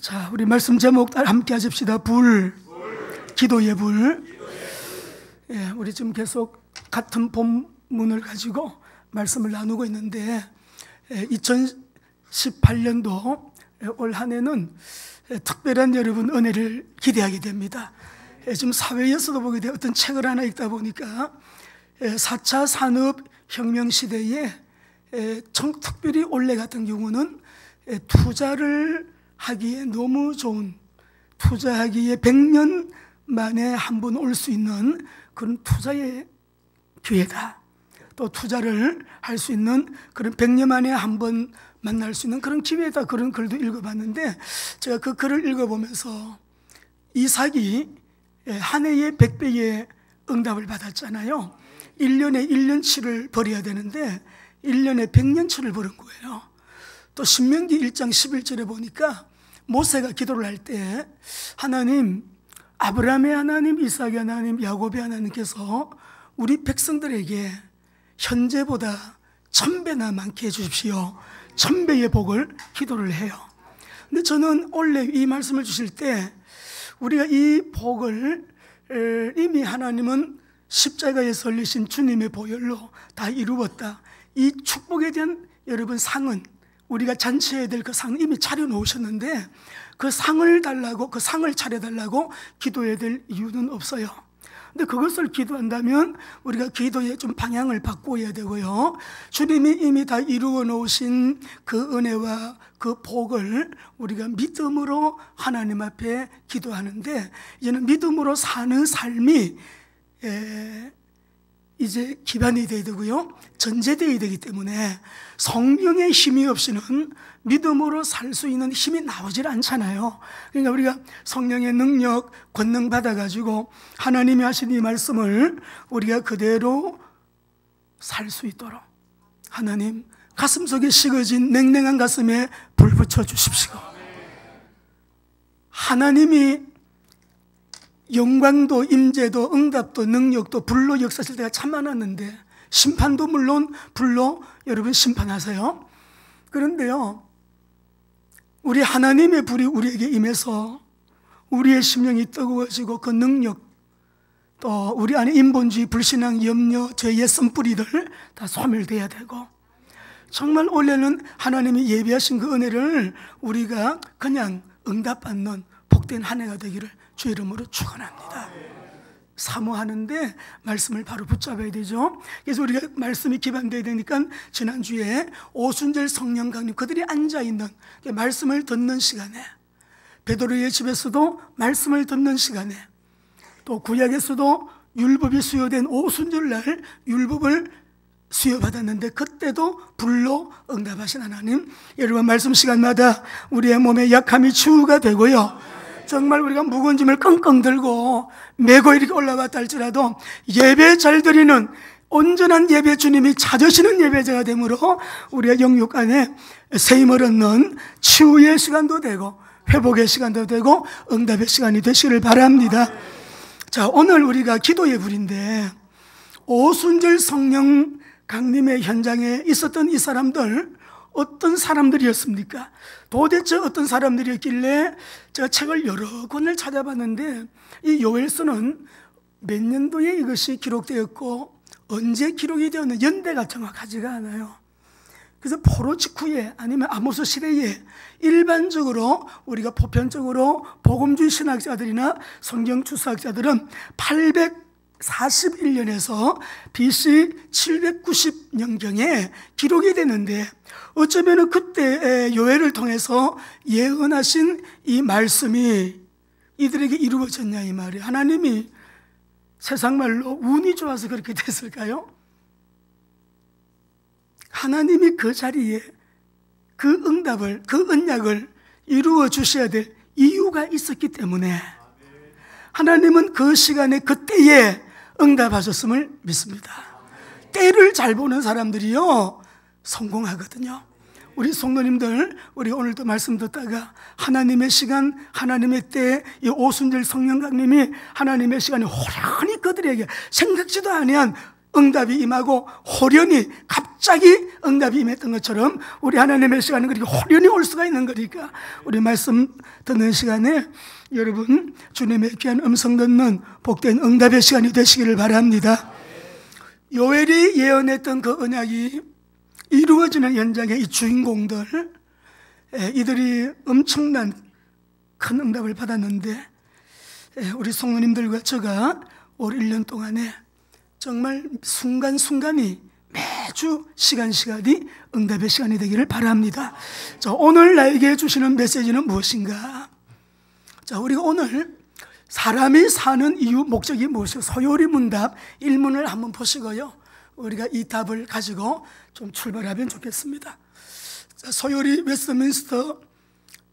자, 우리 말씀 제목 함께 하십시다. 불. 기도의 불. 예, 우리 지금 계속 같은 본문을 가지고 말씀을 나누고 있는데 2018년도 올 한 해는 특별한 여러분 은혜를 기대하게 됩니다. 지금 사회에서도 보게 돼 어떤 책을 하나 읽다 보니까 4차 산업혁명 시대에 특별히 올해 같은 경우는 투자를 하기에 너무 좋은, 투자하기에 100년 만에 한 번 올 수 있는 그런 투자의 기회다. 또 투자를 할 수 있는 그런 100년 만에 한 번 만날 수 있는 그런 기회다. 그런 글도 읽어봤는데 제가 그 글을 읽어보면서 이삭이 한 해에 100배의 응답을 받았잖아요. 1년에 1년치를 벌어야 되는데 1년에 100년치를 벌은 거예요. 또 신명기 1장 11절에 보니까 모세가 기도를 할 때 하나님, 아브라함의 하나님, 이삭의 하나님, 야곱의 하나님께서 우리 백성들에게 현재보다 1000배나 많게 해주십시오. 1000배의 복을 기도를 해요. 근데 저는 원래 이 말씀을 주실 때 우리가 이 복을 이미 하나님은 십자가에 설리신 주님의 보혈로 다 이루었다. 이 축복에 대한 여러분 상은, 우리가 잔치해야 될 그 상은 이미 차려놓으셨는데 그 상을 달라고, 그 상을 차려달라고 기도해야 될 이유는 없어요. 근데 그것을 기도한다면 우리가 기도의 좀 방향을 바꿔야 되고요. 주님이 이미 다 이루어 놓으신 그 은혜와 그 복을 우리가 믿음으로 하나님 앞에 기도하는데, 이제는 믿음으로 사는 삶이 이제 기반이 되어야 되고요, 전제되어야 되기 때문에 성령의 힘이 없이는 믿음으로 살 수 있는 힘이 나오질 않잖아요. 그러니까 우리가 성령의 능력, 권능 받아가지고 하나님이 하신 이 말씀을 우리가 그대로 살 수 있도록 하나님 가슴속에 식어진 냉랭한 가슴에 불 붙여 주십시오. 하나님이 영광도 임재도 응답도 능력도 불로 역사하실 때가 참 많았는데 심판도 물론 불로 여러분 심판하세요. 그런데요, 우리 하나님의 불이 우리에게 임해서 우리의 심령이 뜨거워지고 그 능력, 또 우리 안에 인본주의, 불신앙, 염려, 죄의 쓴뿌리들 다 소멸돼야 되고, 정말 원래는 하나님이 예비하신 그 은혜를 우리가 그냥 응답받는 복된 한 해가 되기를 주 이름으로 축원합니다. 사모하는데 말씀을 바로 붙잡아야 되죠. 그래서 우리가 말씀이 기반되어야 되니까 지난주에 오순절 성령 강림, 그들이 앉아있는 말씀을 듣는 시간에, 베드로의 집에서도 말씀을 듣는 시간에, 또 구약에서도 율법이 수여된 오순절날 율법을 수여받았는데 그때도 불로 응답하신 하나님, 여러분 말씀 시간마다 우리의 몸에 약함이 치유가 되고요, 정말 우리가 무거운 짐을 끙끙 들고 메고 이렇게 올라왔다 할지라도 예배 잘 드리는 온전한 예배, 주님이 찾으시는 예배자가 되므로 우리가 영육 안에 세임을 얻는 치유의 시간도 되고 회복의 시간도 되고 응답의 시간이 되시기를 바랍니다. 자, 오늘 우리가 기도의 불인데 오순절 성령 강림의 현장에 있었던 이 사람들, 어떤 사람들이었습니까? 도대체 어떤 사람들이었길래 제가 책을 여러 권을 찾아봤는데 이 요엘서는 몇 년도에 이것이 기록되었고 언제 기록이 되었는 연대가 정확하지가 않아요. 그래서 포로 직후에 아니면 아모스 시대에 일반적으로 우리가 보편적으로 복음주의 신학자들이나 성경 추수학자들은 841년에서 BC 790년경에 기록이 되는데 어쩌면 그때 요엘을 통해서 예언하신 이 말씀이 이들에게 이루어졌냐 이 말이에요. 하나님이 세상 말로 운이 좋아서 그렇게 됐을까요? 하나님이 그 자리에 그 응답을, 그 언약을 이루어 주셔야 될 이유가 있었기 때문에 하나님은 그 시간에 그때에 응답하셨음을 믿습니다. 때를 잘 보는 사람들이요 성공하거든요. 우리 성도님들, 우리 오늘도 말씀 듣다가 하나님의 시간, 하나님의 때, 이 오순절 성령 강림이 하나님의 시간에 호련히 그들에게 생각지도 아니한 응답이 임하고 호련히 갑자기 응답이 임했던 것처럼 우리 하나님의 시간은 그렇게 호련히 올 수가 있는 거니까 우리 말씀 듣는 시간에 여러분 주님의 귀한 음성 듣는 복된 응답의 시간이 되시기를 바랍니다. 요엘이 예언했던 그 언약이 이루어지는 현장의 이 주인공들, 이들이 엄청난 큰 응답을 받았는데 우리 성도님들과 제가 올 1년 동안에 정말 순간순간이 매주 시간이 응답의 시간이 되기를 바랍니다. 자, 오늘 나에게 주시는 메시지는 무엇인가? 자, 우리가 오늘 사람이 사는 이유, 목적이 무엇이고 소요리 문답 1문을 한번 보시고요, 우리가 이 답을 가지고 좀 출발하면 좋겠습니다. 자, 소요리 웨스트민스터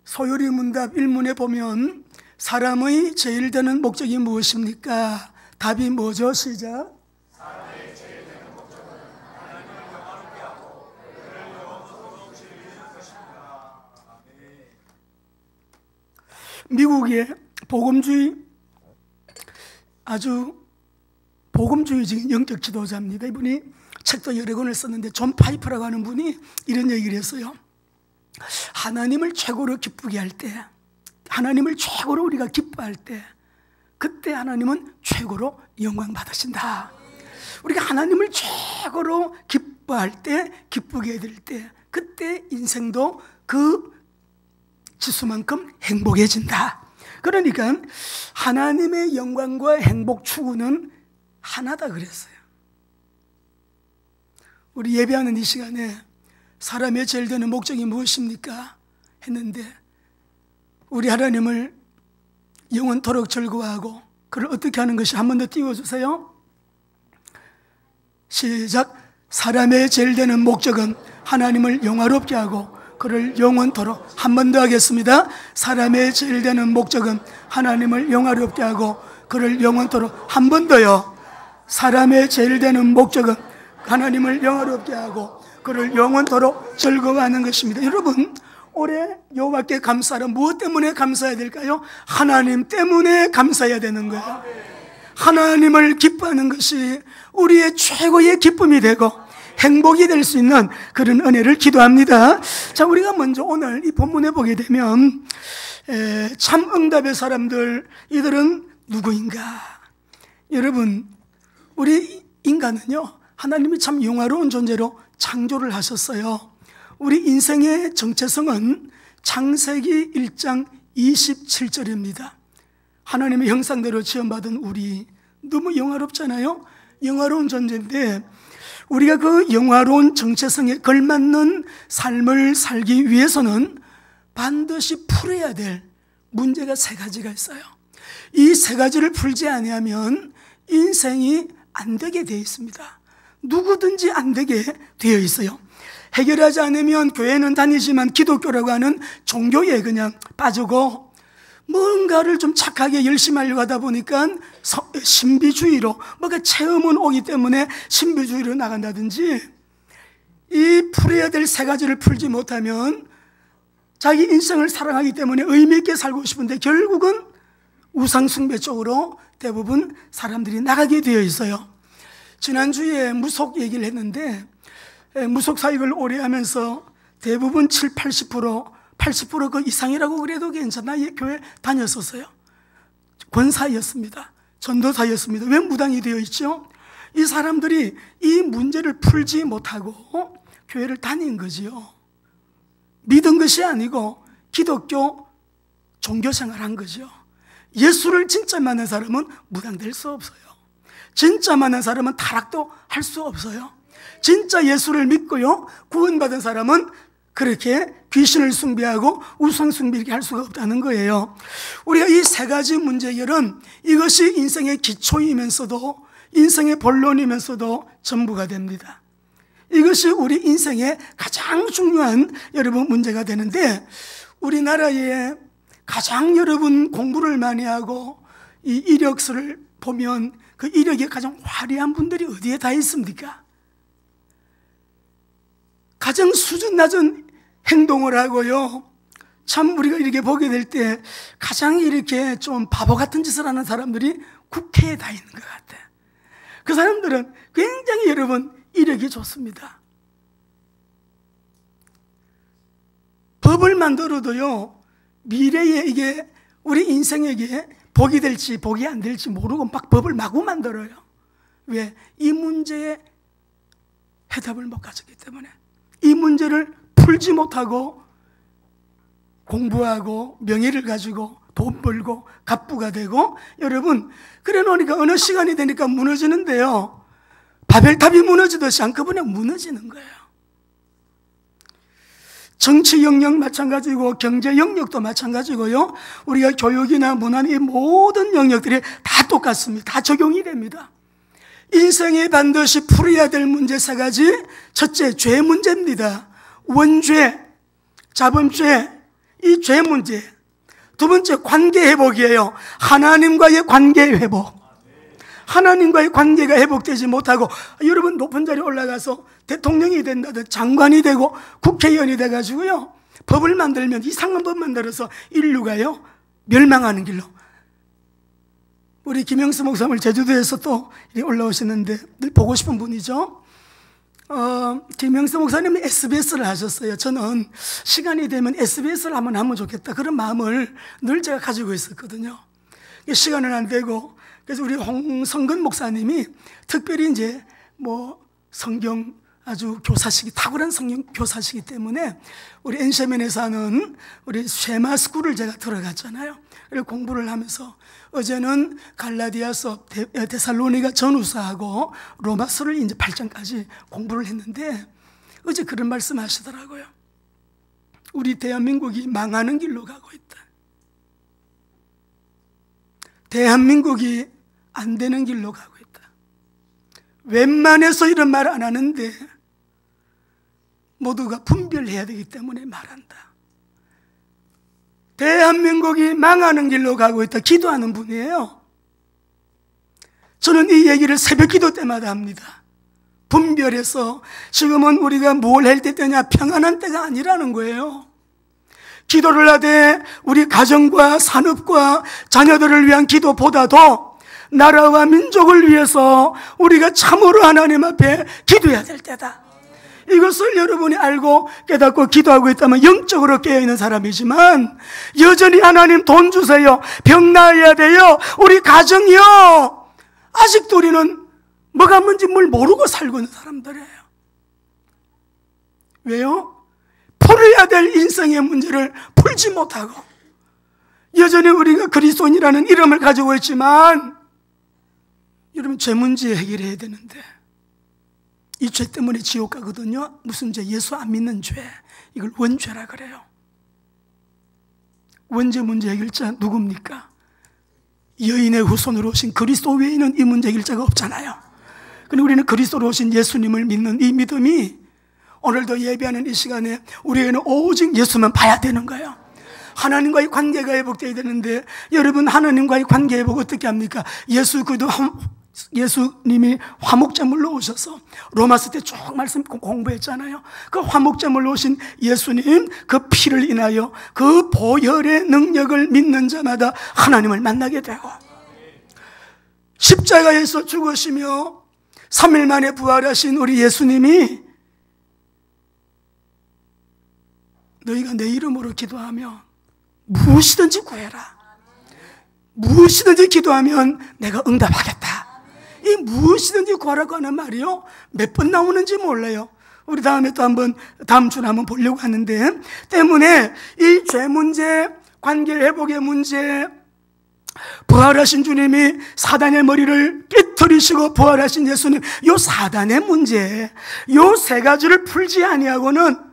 소요리 문답 1문에 보면 사람의 제일 되는 목적이 무엇입니까? 답이 뭐죠? 시작. 사람의 제일 되는 목적은 하나님을 영화롭게 하고 그를 영원토록 즐기는 것입니다. 미국의 복음주의, 아주 복음주의적인 영적 지도자입니다. 이분이 책도 여러 권을 썼는데 존 파이프라고 하는 분이 이런 얘기를 했어요. 하나님을 최고로 기쁘게 할 때, 하나님을 최고로 우리가 기뻐할 때, 그때 하나님은 최고로 영광 받으신다. 우리가 하나님을 최고로 기뻐할 때, 기쁘게 해드릴 때, 그때 인생도 그 지수만큼 행복해진다. 그러니까 하나님의 영광과 행복 추구는 하나다 그랬어요. 우리 예배하는 이 시간에 사람의 제일 되는 목적이 무엇입니까? 했는데 우리 하나님을 영원토록 즐거워하고 그를 어떻게 하는 것이 한 번 더 띄워주세요. 시작. 사람의 제일 되는 목적은 하나님을 영화롭게 하고 그를 영원토록, 한 번 더 하겠습니다. 사람의 제일 되는 목적은 하나님을 영화롭게 하고 그를 영원토록, 한 번 더요. 사람의 제일 되는 목적은 하나님을 영화롭게 하고 그를 영원토록 즐거워하는 것입니다. 여러분, 올해 여호와께 감사하라. 무엇 때문에 감사해야 될까요? 하나님 때문에 감사해야 되는 거예요. 하나님을 기뻐하는 것이 우리의 최고의 기쁨이 되고 행복이 될 수 있는 그런 은혜를 기도합니다. 자, 우리가 먼저 오늘 이 본문에 보게 되면 참 응답의 사람들, 이들은 누구인가? 여러분, 우리 인간은요, 하나님이 참 영화로운 존재로 창조를 하셨어요. 우리 인생의 정체성은 창세기 1장 27절입니다. 하나님의 형상대로 지음받은 우리, 너무 영화롭잖아요. 영화로운 존재인데 우리가 그 영화로운 정체성에 걸맞는 삶을 살기 위해서는 반드시 풀어야 될 문제가 세 가지가 있어요. 이 세 가지를 풀지 아니하면 인생이 안 되게 되어 있습니다. 누구든지 안 되게 되어 있어요. 해결하지 않으면 교회는 다니지만 기독교라고 하는 종교에 그냥 빠지고 뭔가를 좀 착하게 열심히 하려고 하다 보니까 신비주의로, 뭔가 체험은 오기 때문에 신비주의로 나간다든지, 이 풀어야 될 세 가지를 풀지 못하면 자기 인생을 사랑하기 때문에 의미 있게 살고 싶은데 결국은 우상숭배 쪽으로 대부분 사람들이 나가게 되어 있어요. 지난주에 무속 얘기를 했는데 무속 사역을 오래 하면서 대부분 80% 그 이상이라고 그래도 괜찮아 교회 다녔었어요. 권사였습니다. 전도사였습니다. 왜 무당이 되어 있죠? 이 사람들이 이 문제를 풀지 못하고 교회를 다닌 거지요. 믿은 것이 아니고 기독교 종교생활한 거죠. 예수를 진짜 만난 사람은 무당될 수 없어요. 진짜 만난 사람은 타락도 할 수 없어요. 진짜 예수를 믿고요, 구원받은 사람은 그렇게 귀신을 숭배하고 우상 숭배를 할 수가 없다는 거예요. 우리가 이 세 가지 문제 해결은 이것이 인생의 기초이면서도 인생의 본론이면서도 전부가 됩니다. 이것이 우리 인생의 가장 중요한 여러분 문제가 되는데, 우리나라에 가장 여러분 공부를 많이 하고 이 이력서를 보면 그 이력이 가장 화려한 분들이 어디에 다 있습니까? 가장 수준 낮은 행동을 하고요, 참 우리가 이렇게 보게 될 때 가장 이렇게 좀 바보 같은 짓을 하는 사람들이 국회에 다 있는 것 같아. 그 사람들은 굉장히 여러분 이력이 좋습니다. 법을 만들어도요, 미래에 이게 우리 인생에게 복이 될지 복이 안 될지 모르고 막 법을 마구 만들어요. 왜? 이 문제에 해답을 못 가졌기 때문에. 이 문제를 풀지 못하고 공부하고 명예를 가지고 돈 벌고 갑부가 되고, 여러분 그래 놓으니까 어느 시간이 되니까 무너지는데요, 바벨탑이 무너지듯이 한꺼번에 무너지는 거예요. 정치 영역 마찬가지고 경제 영역도 마찬가지고요, 우리가 교육이나 문화나 이 모든 영역들이 다 똑같습니다. 다 적용이 됩니다. 인생에 반드시 풀어야 될 문제 세 가지. 첫째, 죄 문제입니다. 원죄, 자범죄, 이 죄 문제. 두 번째, 관계 회복이에요. 하나님과의 관계 회복. 하나님과의 관계가 회복되지 못하고, 여러분 높은 자리에 올라가서 대통령이 된다든 장관이 되고 국회의원이 돼가지고요, 법을 만들면 이상한 법 만들어서 인류가요 멸망하는 길로. 우리 김영수 목사님 제주도에서 또 올라오시는데 늘 보고 싶은 분이죠. 김영수 목사님은 SBS를 하셨어요. 저는 시간이 되면 SBS를 한번 하면 좋겠다, 그런 마음을 늘 제가 가지고 있었거든요. 시간은 안 되고, 그래서 우리 홍성근 목사님이 특별히 이제 뭐 성경 아주 교사시기, 탁월한 성경 교사시기 때문에 우리 NCMN에서 하는 우리 쉐마스쿨을 제가 들어갔잖아요. 그리고 공부를 하면서 어제는 갈라디아서, 데살로니가 전후서하고 로마서를 이제 8장까지 공부를 했는데, 어제 그런 말씀 하시더라고요. 우리 대한민국이 망하는 길로 가고 있다. 대한민국이 안 되는 길로 가고 있다. 웬만해서 이런 말 안 하는데 모두가 분별해야 되기 때문에 말한다. 대한민국이 망하는 길로 가고 있다. 기도하는 분이에요. 저는 이 얘기를 새벽 기도 때마다 합니다. 분별해서, 지금은 우리가 뭘 할 때냐, 평안한 때가 아니라는 거예요. 기도를 하되 우리 가정과 산업과 자녀들을 위한 기도보다도 나라와 민족을 위해서 우리가 참으로 하나님 앞에 기도해야 될 때다. 이것을 여러분이 알고 깨닫고 기도하고 있다면 영적으로 깨어있는 사람이지만, 여전히 하나님 돈 주세요, 병 나아야 돼요, 우리 가정이요, 아직도 우리는 뭐가 뭔지 뭘 모르고 살고 있는 사람들이에요. 왜요? 풀어야 될 인생의 문제를 풀지 못하고, 여전히 우리가 그리스도인이라는 이름을 가지고 있지만, 여러분 죄 문제 해결해야 되는데 이 죄 때문에 지옥 가거든요. 무슨 죄? 예수 안 믿는 죄. 이걸 원죄라 그래요. 원죄 문제 해결자 누굽니까? 여인의 후손으로 오신 그리스도 외에는 이 문제 해결자가 없잖아요. 그런데 우리는 그리스도로 오신 예수님을 믿는 이 믿음이, 오늘도 예배하는 이 시간에 우리에게는 오직 예수만 봐야 되는 거예요. 하나님과의 관계가 회복되어야 되는데, 여러분 하나님과의 관계 회복 어떻게 합니까? 예수님이 화목제물로 오셔서 로마서 때 쭉 말씀 공부했잖아요. 그 화목제물로 오신 예수님, 그 피를 인하여 그 보혈의 능력을 믿는 자마다 하나님을 만나게 되고, 십자가에서 죽으시며 3일 만에 부활하신 우리 예수님이 너희가 내 이름으로 기도하며 무엇이든지 구해라, 무엇이든지 기도하면 내가 응답하겠다. 이 무엇이든지 구하라고 하는 말이요, 몇 번 나오는지 몰라요. 우리 다음에 또 한번, 다음 주에 한번 보려고 하는데, 때문에 이 죄 문제, 관계 회복의 문제, 부활하신 주님이 사단의 머리를 깨트리시고 부활하신 예수님, 요 사단의 문제, 요 세 가지를 풀지 아니하고는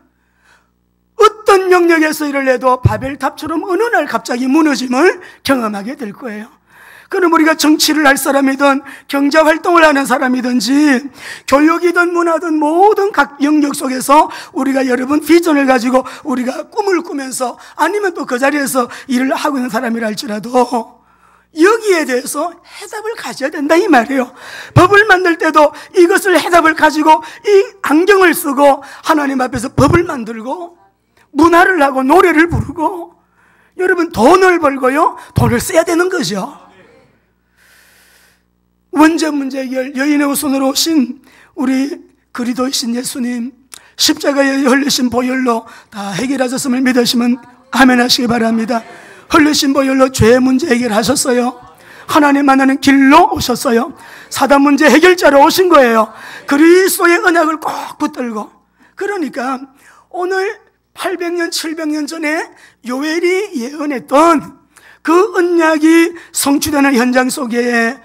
어떤 영역에서 일을 해도 바벨탑처럼 어느 날 갑자기 무너짐을 경험하게 될 거예요. 그럼 우리가 정치를 할 사람이든 경제활동을 하는 사람이든지 교육이든 문화든 모든 각 영역 속에서 우리가 여러분 비전을 가지고 우리가 꿈을 꾸면서, 아니면 또 그 자리에서 일을 하고 있는 사람이라 할지라도 여기에 대해서 해답을 가져야 된다 이 말이에요. 법을 만들 때도 이것을 해답을 가지고 이 안경을 쓰고 하나님 앞에서 법을 만들고 문화를 하고 노래를 부르고, 여러분 돈을 벌고요, 돈을 써야 되는 거죠. 원죄 문제 해결, 여인의 후손으로 오신 우리 그리스도이신 예수님, 십자가에 흘리신 보혈로 다 해결하셨음을 믿으시면 아멘 하시기 바랍니다. 흘리신 보혈로 죄 문제 해결하셨어요. 하나님 만나는 길로 오셨어요. 사단 문제 해결자로 오신 거예요. 그리스도의 언약을 꼭 붙들고. 그러니까 오늘 800년 700년 전에 요엘이 예언했던 그 언약이 성취되는 현장 속에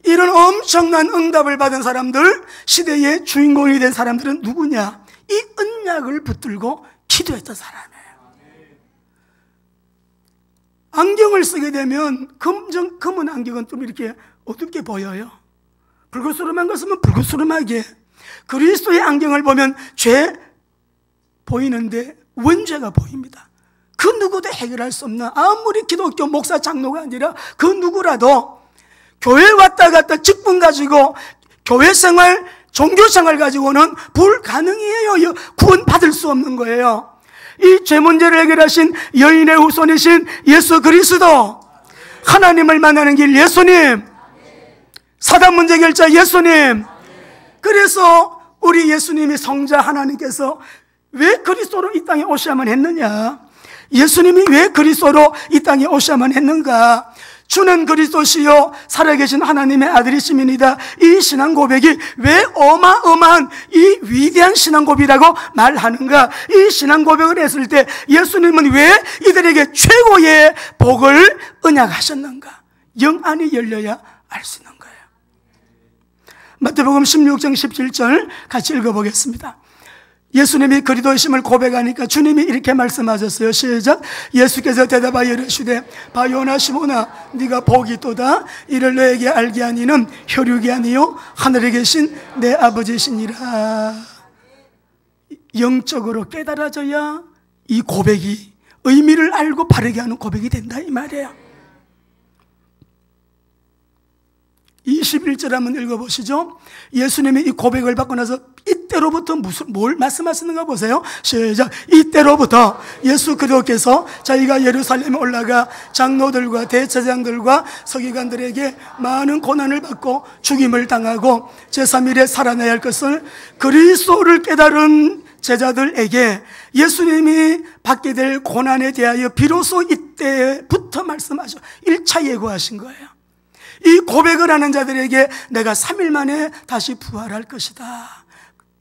이런 엄청난 응답을 받은 사람들, 시대의 주인공이 된 사람들은 누구냐? 이 언약을 붙들고 기도했던 사람이에요. 안경을 쓰게 되면 검은 안경은 좀 이렇게 어둡게 보여요. 붉은수름한 거 쓰면 붉은수름하게. 그리스도의 안경을 보면 죄 보이는데 원죄가 보입니다. 그 누구도 해결할 수 없는, 아무리 기독교 목사 장로가 아니라 그 누구라도 교회 왔다 갔다 직분 가지고 교회 생활, 종교 생활 가지고는 불가능이에요. 구원 받을 수 없는 거예요. 이 죄 문제를 해결하신 여인의 후손이신 예수 그리스도, 하나님을 만나는 길 예수님, 사단 문제 해결자 예수님. 그래서 우리 예수님이 성자 하나님께서 왜 그리스도로 이 땅에 오셔야만 했느냐? 예수님이 왜 그리스도로 이 땅에 오셔야만 했는가? 주는 그리스도시요 살아계신 하나님의 아들이심이니이다. 이 신앙 고백이 왜 어마어마한 이 위대한 신앙 고백이라고 말하는가? 이 신앙 고백을 했을 때 예수님은 왜 이들에게 최고의 복을 언약하셨는가? 영안이 열려야 알 수 있는 거예요. 마태복음 16장 17절 같이 읽어보겠습니다. 예수님이 그리스도이심을 고백하니까 주님이 이렇게 말씀하셨어요. 시작. 예수께서 대답하여 이르시되 바요나 시모나 네가 복이 있도다. 이를 너에게 알게 하니는 혈육이 아니요 하늘에 계신 내 아버지시니라. 영적으로 깨달아져야 이 고백이 의미를 알고 바르게 하는 고백이 된다 이 말이에요. 21절 한번 읽어보시죠. 예수님이 이 고백을 받고 나서 이때로부터 뭘 말씀하시는가 보세요. 시작. 이때로부터 예수 그리스도께서 자기가 예루살렘에 올라가 장로들과 대제사장들과 서기관들에게 많은 고난을 받고 죽임을 당하고 제3일에 살아나야 할 것을 그리스도를 깨달은 제자들에게 예수님이 받게 될 고난에 대하여 비로소 이때부터 말씀하셔 1차 예고하신 거예요. 이 고백을 하는 자들에게 내가 3일 만에 다시 부활할 것이다.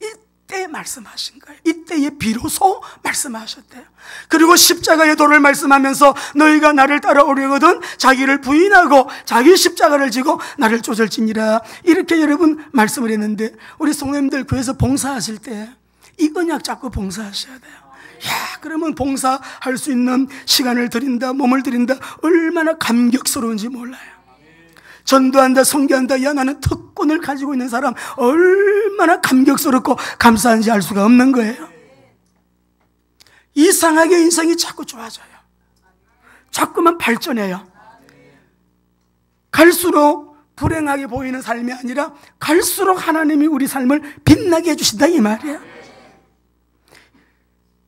이때 말씀하신 거예요. 이때에 비로소 말씀하셨대요. 그리고 십자가의 도를 말씀하면서 너희가 나를 따라오려거든 자기를 부인하고 자기 십자가를 지고 나를 쫓을지니라. 이렇게 여러분 말씀을 했는데 우리 성도님들 교회에서 봉사하실 때 이 언약 잡고 봉사하셔야 돼요. 야, 그러면 봉사할 수 있는 시간을 드린다, 몸을 드린다, 얼마나 감격스러운지 몰라요. 전도한다, 선교한다, 야 나는 특권을 가지고 있는 사람 얼마나 감격스럽고 감사한지 알 수가 없는 거예요. 이상하게 인생이 자꾸 좋아져요. 자꾸만 발전해요. 갈수록 불행하게 보이는 삶이 아니라 갈수록 하나님이 우리 삶을 빛나게 해주신다 이 말이에요.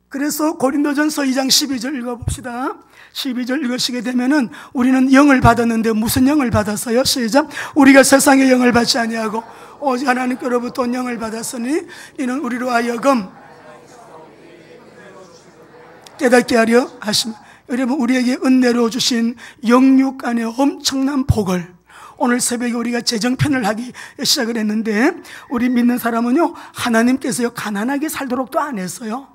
그래서 고린도전서 2장 12절 읽어봅시다. 12절 읽으시게 되면은 우리는 영을 받았는데 무슨 영을 받았어요? 시작. 우리가 세상의 영을 받지 아니하고 오직 하나님께로부터 온 영을 받았으니 이는 우리로 하여금 깨닫게 하려 하심. 여러분 우리에게 은혜로 주신 영육 간의 엄청난 복을 오늘 새벽에 우리가 재정편을 하기 시작을 했는데 우리 믿는 사람은요 하나님께서요 가난하게 살도록도 안 했어요.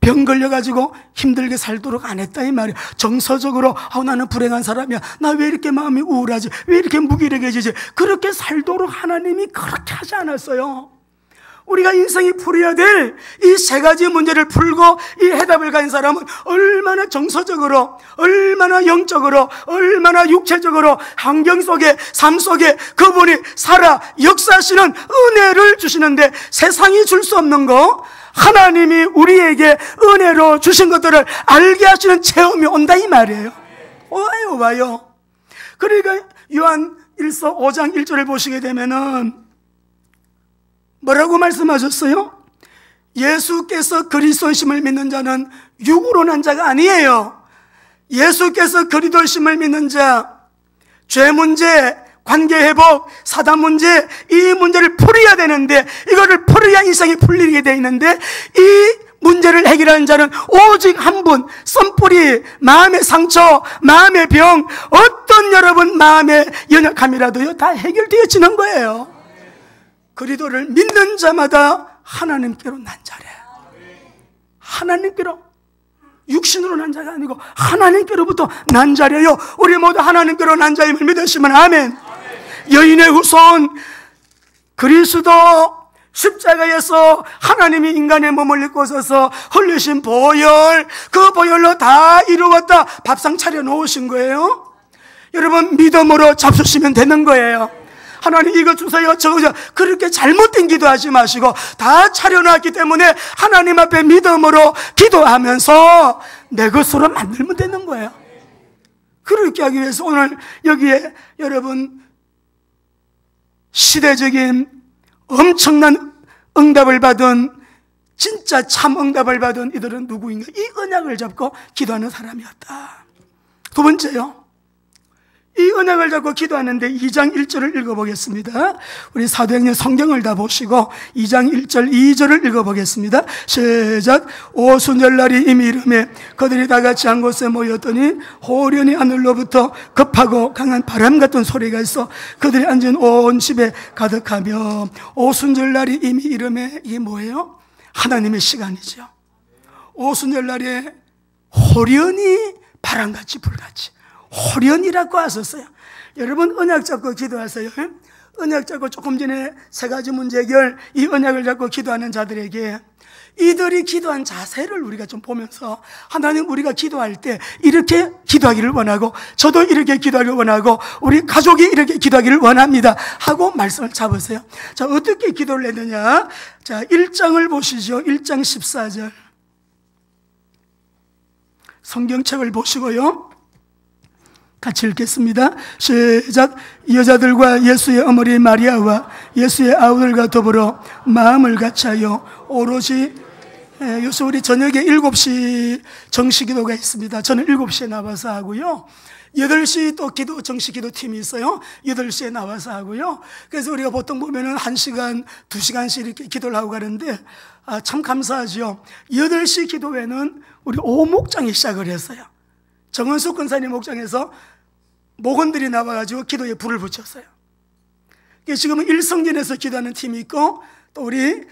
병 걸려가지고 힘들게 살도록 안 했다 이 말이야. 정서적으로 나는 불행한 사람이야, 나 왜 이렇게 마음이 우울하지, 왜 이렇게 무기력해지지, 그렇게 살도록 하나님이 그렇게 하지 않았어요. 우리가 인생이 풀어야 될 이 세 가지 문제를 풀고 이 해답을 가진 사람은 얼마나 정서적으로, 얼마나 영적으로, 얼마나 육체적으로 환경 속에, 삶 속에 그분이 살아 역사하시는 은혜를 주시는데 세상이 줄 수 없는 거 하나님이 우리에게 은혜로 주신 것들을 알게 하시는 체험이 온다 이 말이에요. 와요. 그러니까 요한 1서 5장 1절을 보시게 되면은 뭐라고 말씀하셨어요? 예수께서 그리스도이심을 믿는 자는 육으로 난 자가 아니에요. 예수께서 그리스도이심을 믿는 자, 죄 문제, 관계회복, 사단 문제, 이 문제를 풀어야 되는데, 이거를 풀어야 인생이 풀리게 되어 있는데, 이 문제를 해결하는 자는 오직 한 분, 썸뿌리, 마음의 상처, 마음의 병, 어떤 여러분 마음의 연약함이라도요, 다 해결되어지는 거예요. 그리도를 믿는 자마다 하나님께로 난 자래. 하나님께로, 육신으로 난 자가 아니고 하나님께로부터 난 자래요. 우리 모두 하나님께로 난 자임을 믿으시면 아멘. 여인의 후손 그리스도 십자가에서 하나님이 인간의 몸을 입고 오셔서 흘리신 보혈, 그 보혈로 다 이루었다. 밥상 차려 놓으신 거예요. 여러분 믿음으로 잡수시면 되는 거예요. 하나님 이거 주세요, 저거 주세요. 그렇게 잘못된 기도하지 마시고 다 차려놨기 때문에 하나님 앞에 믿음으로 기도하면서 내 것으로 만들면 되는 거예요. 그렇게 하기 위해서 오늘 여기에 여러분 시대적인 엄청난 응답을 받은, 진짜 참 응답을 받은 이들은 누구인가? 이 언약을 잡고 기도하는 사람이었다. 두 번째요, 이 언약을 잡고 기도하는데 2장 1절을 읽어보겠습니다. 우리 사도행전 성경을 다 보시고 2장 1절 2절을 읽어보겠습니다. 시작. 오순절날이 이미 이르매 그들이 다 같이 한 곳에 모였더니 호련히 하늘로부터 급하고 강한 바람 같은 소리가 있어 그들이 앉은 온 집에 가득하며, 오순절날이 이미 이르매, 이게 뭐예요? 하나님의 시간이죠. 오순절날에 호련히 바람같이 불같이, 호련이라고 하셨어요. 여러분 언약 잡고 기도하세요. 언약 잡고 조금 전에 세 가지 문제 해결, 이 언약을 잡고 기도하는 자들에게 이들이 기도한 자세를 우리가 좀 보면서, 하나님 우리가 기도할 때 이렇게 기도하기를 원하고, 저도 이렇게 기도하기를 원하고, 우리 가족이 이렇게 기도하기를 원합니다 하고 말씀을 잡으세요. 자, 어떻게 기도를 했느냐? 자, 1장을 보시죠. 1장 14절 성경책을 보시고요, 같이 읽겠습니다. 시작. 여자들과 예수의 어머니 마리아와 예수의 아우들과 더불어 마음을 같이하여 오로지, 요새 우리 저녁에 7시 정시기도가 있습니다. 저는 7시에 나와서 하고요, 8시 또 정시기도 팀이 있어요. 8시에 나와서 하고요. 그래서 우리가 보통 보면은 1시간, 2시간씩 이렇게 기도를 하고 가는데, 참 감사하죠. 8시 기도회는 우리 오목장이 시작을 했어요. 정은숙 권사님 목장에서 목원들이 나와가지고 기도에 불을 붙였어요. 지금은 일성전에서 기도하는 팀이 있고, 또 우리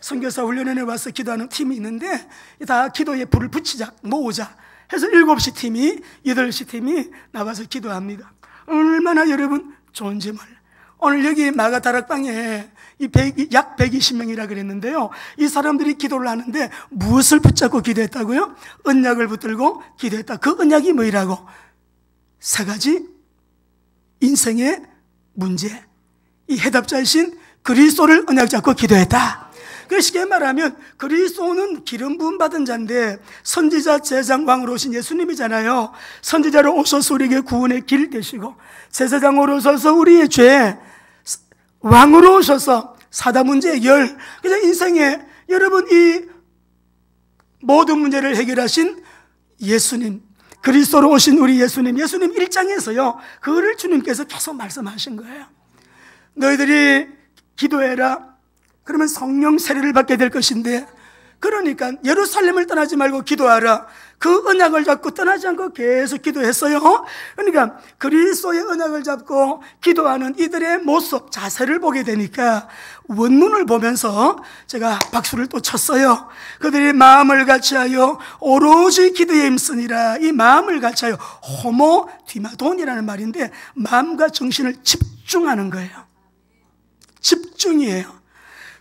선교사 훈련원에 와서 기도하는 팀이 있는데, 다 기도에 불을 붙이자, 모으자 해서 7시 팀이, 8시 팀이 나와서 기도합니다. 얼마나 여러분 좋은지 몰라요. 오늘 여기 마가 다락방에 약 120명이라 그랬는데요, 이 사람들이 기도를 하는데 무엇을 붙잡고 기도했다고요? 언약을 붙들고 기도했다. 그 언약이 뭐라고? 세 가지 인생의 문제, 이 해답자이신 그리스도를 언약 잡고 기도했다. 그 쉽게 말하면 그리스도는 기름 부음 받은 자인데 선지자, 제사장, 왕으로 오신 예수님이잖아요. 선지자로 오셔서 우리에게 구원의 길 되시고, 제사장으로 오셔서 우리의 죄, 왕으로 오셔서 사단 문제 해결. 그래서 인생에 여러분 이 모든 문제를 해결하신 예수님, 그리스도로 오신 우리 예수님 1장에서요 그거를 주님께서 계속 말씀하신 거예요. 너희들이 기도해라, 그러면 성령 세례를 받게 될 것인데, 그러니까 예루살렘을 떠나지 말고 기도하라. 그 언약을 잡고 떠나지 않고 계속 기도했어요. 그러니까 그리스도의 언약을 잡고 기도하는 이들의 모습, 자세를 보게 되니까 원문을 보면서 제가 박수를 또 쳤어요. 그들이 마음을 같이하여 오로지 기도에 힘쓰니라. 이 마음을 같이하여 호모 디마돈이라는 말인데, 마음과 정신을 집중하는 거예요. 집중이에요.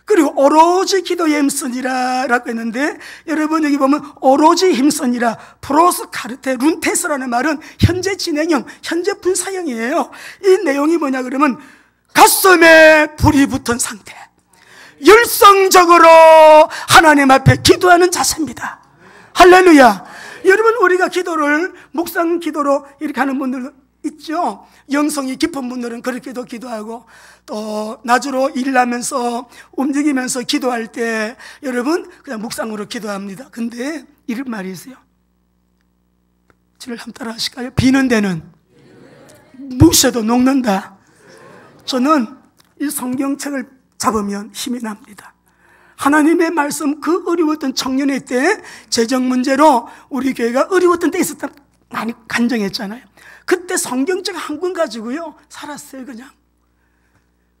그리고 오로지 기도에 힘쓰니라 라고 했는데, 여러분 여기 보면 오로지 힘쓰니라, 프로스 카르테 룬테스라는 말은 현재 진행형, 현재 분사형이에요. 이 내용이 뭐냐 그러면 가슴에 불이 붙은 상태, 열성적으로 하나님 앞에 기도하는 자세입니다. 할렐루야. 여러분 우리가 기도를 묵상 기도로 이렇게 하는 분들 있죠. 영성이 깊은 분들은 그렇게도 기도하고, 또 낮으로 일하면서 움직이면서 기도할 때 여러분 그냥 묵상으로 기도합니다. 근데 이런 말이 있어요. 저를 한번 따라 하실까요? 비는 데는 무쇠도 녹는다. 저는 이 성경책을 잡으면 힘이 납니다. 하나님의 말씀, 그 어려웠던 청년의 때 재정 문제로 우리 교회가 어려웠던 때 있었다 많이 간증했잖아요. 그때 성경책 한 권 가지고요 살았어요. 그냥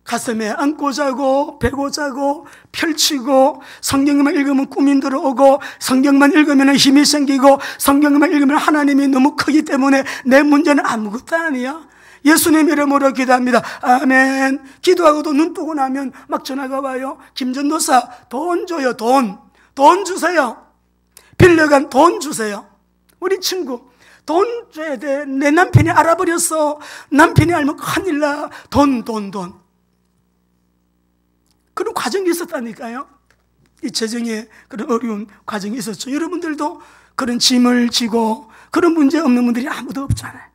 가슴에 안고 자고 베고 자고 펼치고, 성경만 읽으면 꿈이 들어오고, 성경만 읽으면 힘이 생기고, 성경만 읽으면 하나님이 너무 크기 때문에 내 문제는 아무것도 아니야. 예수님 이름으로 기도합니다. 아멘. 기도하고도 눈 뜨고 나면 막 전화가 와요. 김전도사 돈 줘요. 돈 주세요. 빌려간 돈 주세요. 우리 친구 돈 줘야 돼. 내 남편이 알아버렸어. 남편이 알면 큰일 나. 돈. 그런 과정이 있었다니까요. 이 재정에 그런 어려운 과정이 있었죠. 여러분들도 그런 짐을 지고 그런 문제 없는 분들이 아무도 없잖아요.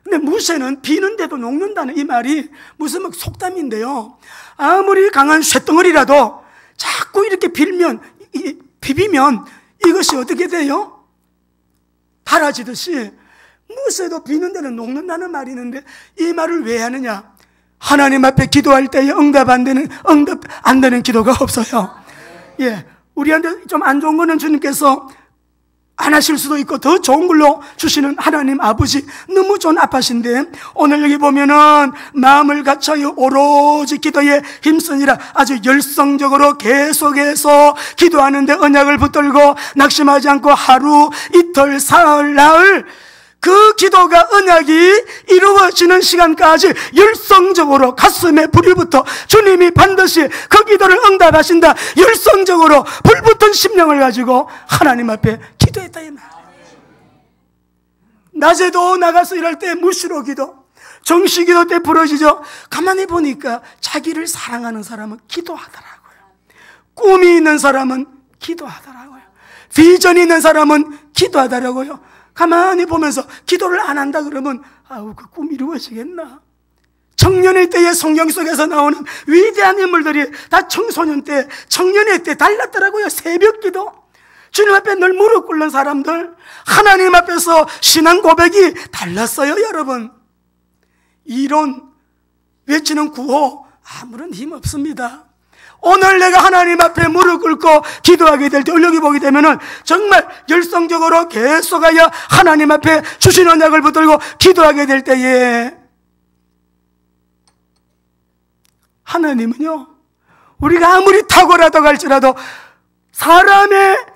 근데 무쇠는 비는데도 녹는다는 이 말이 무슨 막 속담인데요. 아무리 강한 쇳덩어리라도 자꾸 이렇게 비비면 이것이 어떻게 돼요? 닳아지듯이 무쇠도 비는 데는 녹는다는 말이 있는데, 이 말을 왜 하느냐? 하나님 앞에 기도할 때에 응답 안 되는 기도가 없어요. 예, 우리한테 좀 안 좋은 거는 주님께서 안 하실 수도 있고 더 좋은 걸로 주시는 하나님 아버지 너무 좋은 아빠신데, 오늘 여기 보면은 마음을 갖춰요 오로지 기도에 힘쓰니라 아주 열성적으로 계속해서 기도하는데 언약을 붙들고 낙심하지 않고 하루 이틀 사흘 나흘 그 기도가 언약이 이루어지는 시간까지 열성적으로 가슴에 불이 붙어 주님이 반드시 그 기도를 응답하신다, 열성적으로 불붙은 심령을 가지고 하나님 앞에 기도했다 이 말. 낮에도 나가서 일할 때 무시로 기도, 정시 기도 때 부러지죠. 가만히 보니까 자기를 사랑하는 사람은 기도하더라고요. 꿈이 있는 사람은 기도하더라고요. 비전이 있는 사람은 기도하더라고요. 가만히 보면서 기도를 안 한다 그러면 아우 그 꿈이 이루어지겠나. 청년의 때에 성경 속에서 나오는 위대한 인물들이 다 청소년 때, 청년의 때 달랐더라고요. 새벽 기도, 주님 앞에 늘 무릎 꿇는 사람들, 하나님 앞에서 신앙 고백이 달랐어요. 여러분, 이론 외치는 구호 아무런 힘 없습니다. 오늘 내가 하나님 앞에 무릎 꿇고 기도하게 될 때, 여기 보게 되면은 정말 열성적으로 계속하여 하나님 앞에 주신 언약을 붙들고 기도하게 될 때에 하나님은요, 우리가 아무리 탁월하다고 할지라도 사람의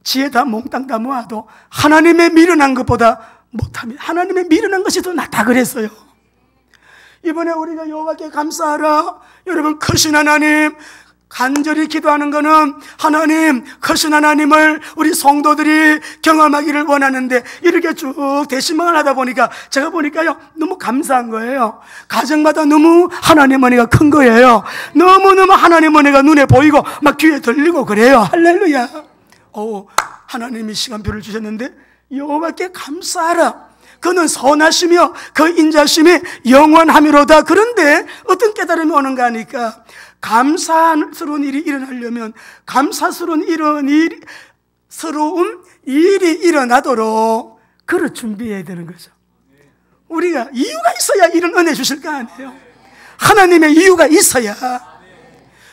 지혜 다 몽땅 다 모아도 하나님의 미련한 것보다 못합니다. 하나님의 미련한 것이 더 낫다 그랬어요. 이번에 우리가 여호와께 감사하라, 여러분 크신 하나님, 간절히 기도하는 것은 하나님, 크신 하나님을 우리 성도들이 경험하기를 원하는데, 이렇게 쭉 대신망을 하다 보니까 제가 보니까요 너무 감사한 거예요. 가정마다 너무 하나님 은혜가 큰 거예요. 너무너무 하나님 은혜가 눈에 보이고 막 귀에 들리고 그래요. 할렐루야. 하나님이 시간표를 주셨는데 여호와께 감사하라, 그는 선하시며 그 인자심이 영원하미로다. 그런데 어떤 깨달음이 오는가 하니까, 감사스러운 일이 일어나려면 감사스러운 일이 일어나도록 그를 준비해야 되는 거죠. 우리가 이유가 있어야 이런 은혜 주실 거 아니에요. 하나님의 이유가 있어야.